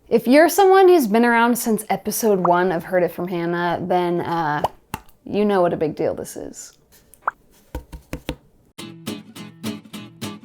If you're someone who's been around since episode 1 of Heard It From Hannah, then you know what a big deal this is.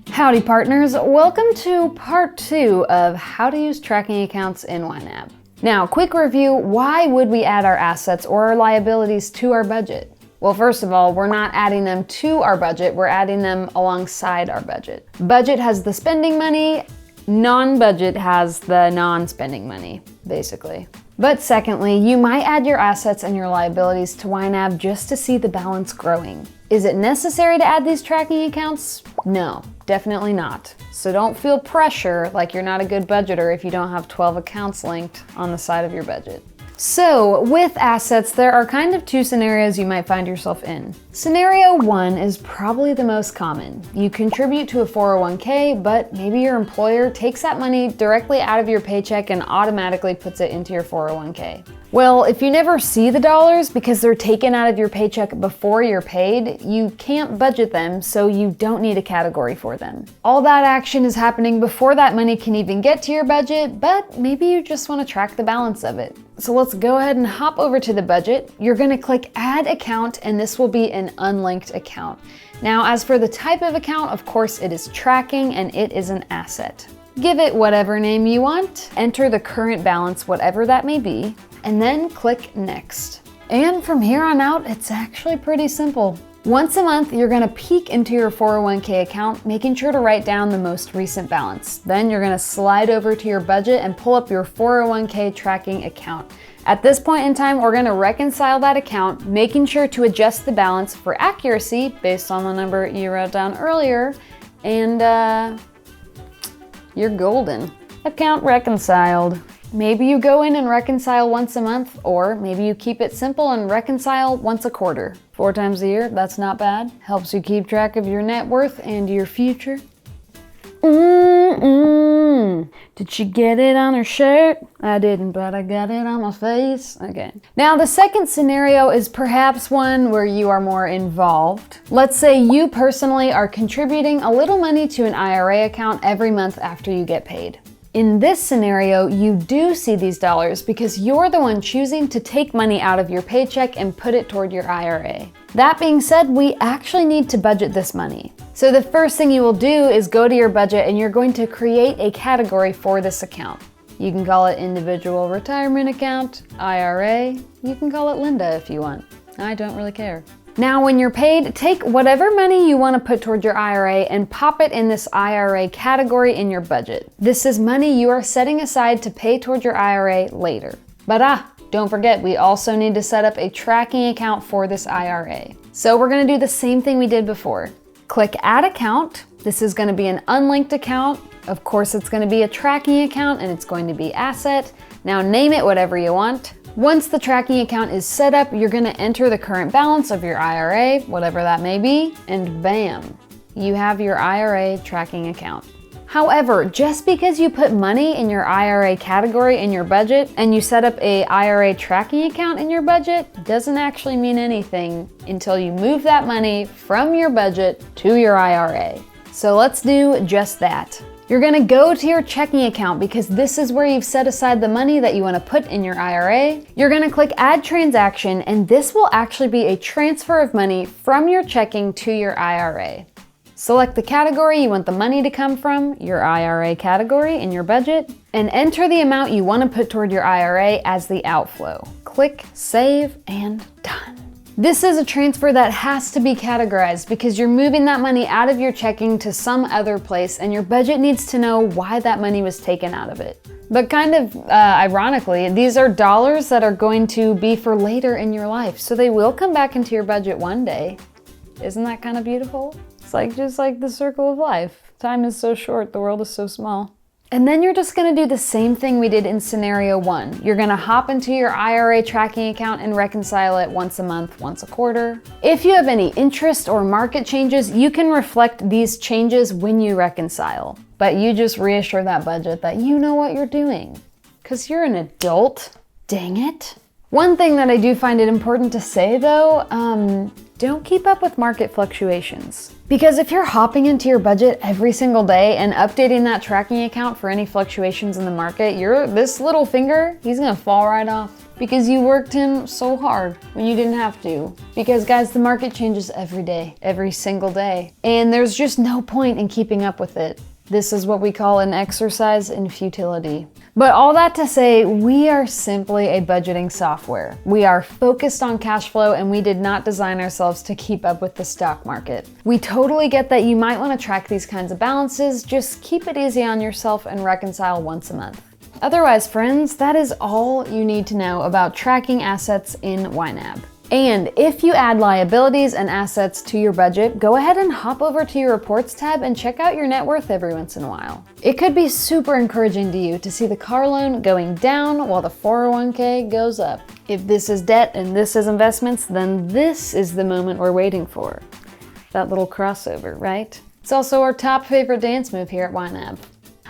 Howdy partners, welcome to part 2 of how to use tracking accounts in YNAB. Now, quick review, why would we add our assets or our liabilities to our budget? Well, first of all, we're not adding them to our budget, we're adding them alongside our budget. Budget has the spending money, non-budget has the non-spending money, basically. But secondly, you might add your assets and your liabilities to YNAB just to see the balance growing. Is it necessary to add these tracking accounts? No, definitely not. So don't feel pressure like you're not a good budgeter if you don't have 12 accounts linked on the side of your budget. So with assets, there are kind of 2 scenarios you might find yourself in. Scenario 1 is probably the most common. You contribute to a 401k, but maybe your employer takes that money directly out of your paycheck and automatically puts it into your 401k. Well, if you never see the dollars because they're taken out of your paycheck before you're paid, you can't budget them, so you don't need a category for them. All that action is happening before that money can even get to your budget, but maybe you just want to track the balance of it. So let's go ahead and hop over to the budget. You're going to click Add Account, and this will be an unlinked account. Now, as for the type of account, of course, it is tracking and it is an asset. Give it whatever name you want, enter the current balance, whatever that may be, and then click Next. And from here on out, it's actually pretty simple. Once a month, you're gonna peek into your 401k account, making sure to write down the most recent balance. Then you're gonna slide over to your budget and pull up your 401k tracking account. At this point in time, we're gonna reconcile that account, making sure to adjust the balance for accuracy based on the number you wrote down earlier, and you're golden. Account reconciled. Maybe you go in and reconcile once a month, or maybe you keep it simple and reconcile once a quarter. 4 times a year, that's not bad. Helps you keep track of your net worth and your future. Did she get it on her shirt? I didn't, but I got it on my face. Okay. Now, the second scenario is perhaps one where you are more involved. Let's say you personally are contributing a little money to an IRA account every month after you get paid. In this scenario, you do see these dollars because you're the one choosing to take money out of your paycheck and put it toward your IRA. That being said, we actually need to budget this money. So the first thing you will do is go to your budget and you're going to create a category for this account. You can call it Individual Retirement Account, IRA, you can call it Linda if you want. I don't really care. Now, when you're paid, take whatever money you want to put toward your IRA and pop it in this IRA category in your budget. This is money you are setting aside to pay toward your IRA later. But don't forget, we also need to set up a tracking account for this IRA. So we're going to do the same thing we did before. Click Add Account. This is going to be an unlinked account. Of course, it's going to be a tracking account and it's going to be asset. Now name it whatever you want. Once the tracking account is set up, you're going to enter the current balance of your IRA, whatever that may be, and bam, you have your IRA tracking account. However, just because you put money in your IRA category in your budget and you set up a IRA tracking account in your budget doesn't actually mean anything until you move that money from your budget to your IRA. So let's do just that. You're gonna go to your checking account because this is where you've set aside the money that you wanna put in your IRA. You're gonna click Add Transaction, and this will actually be a transfer of money from your checking to your IRA. Select the category you want the money to come from, your IRA category in your budget, and enter the amount you wanna put toward your IRA as the outflow. Click Save, and done. This is a transfer that has to be categorized because you're moving that money out of your checking to some other place and your budget needs to know why that money was taken out of it. But kind of ironically, these are dollars that are going to be for later in your life, so they will come back into your budget one day. Isn't that kind of beautiful? It's like just like the circle of life. Time is so short, the world is so small. And then you're just gonna do the same thing we did in scenario 1. You're gonna hop into your IRA tracking account and reconcile it once a month, once a quarter. If you have any interest or market changes, you can reflect these changes when you reconcile. But you just reassure that budget that you know what you're doing. 'Cause you're an adult. Dang it. One thing that I do find it important to say though, don't keep up with market fluctuations. Because if you're hopping into your budget every single day and updating that tracking account for any fluctuations in the market, this little finger, he's gonna fall right off. Because you worked him so hard when you didn't have to. Because guys, the market changes every day, every single day. And there's just no point in keeping up with it. This is what we call an exercise in futility. But all that to say, we are simply a budgeting software. We are focused on cash flow and we did not design ourselves to keep up with the stock market. We totally get that you might want to track these kinds of balances, just keep it easy on yourself and reconcile once a month. Otherwise, friends, that is all you need to know about tracking assets in YNAB. And if you add liabilities and assets to your budget, go ahead and hop over to your reports tab and check out your net worth every once in a while. It could be super encouraging to you to see the car loan going down while the 401k goes up. If this is debt and this is investments, then this is the moment we're waiting for. That little crossover, right? It's also our top favorite dance move here at YNAB.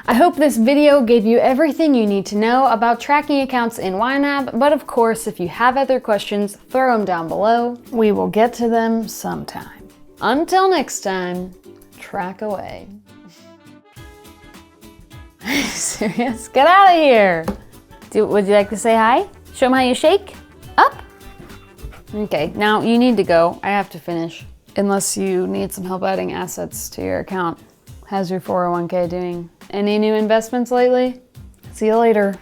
I hope this video gave you everything you need to know about tracking accounts in YNAB, but of course, if you have other questions, throw them down below. We will get to them sometime. Until next time, track away. Serious? Get out of here! Would you like to say hi? Show them how you shake? Up? Okay, now you need to go. I have to finish. Unless you need some help adding assets to your account. How's your 401k doing? Any new investments lately? See you later.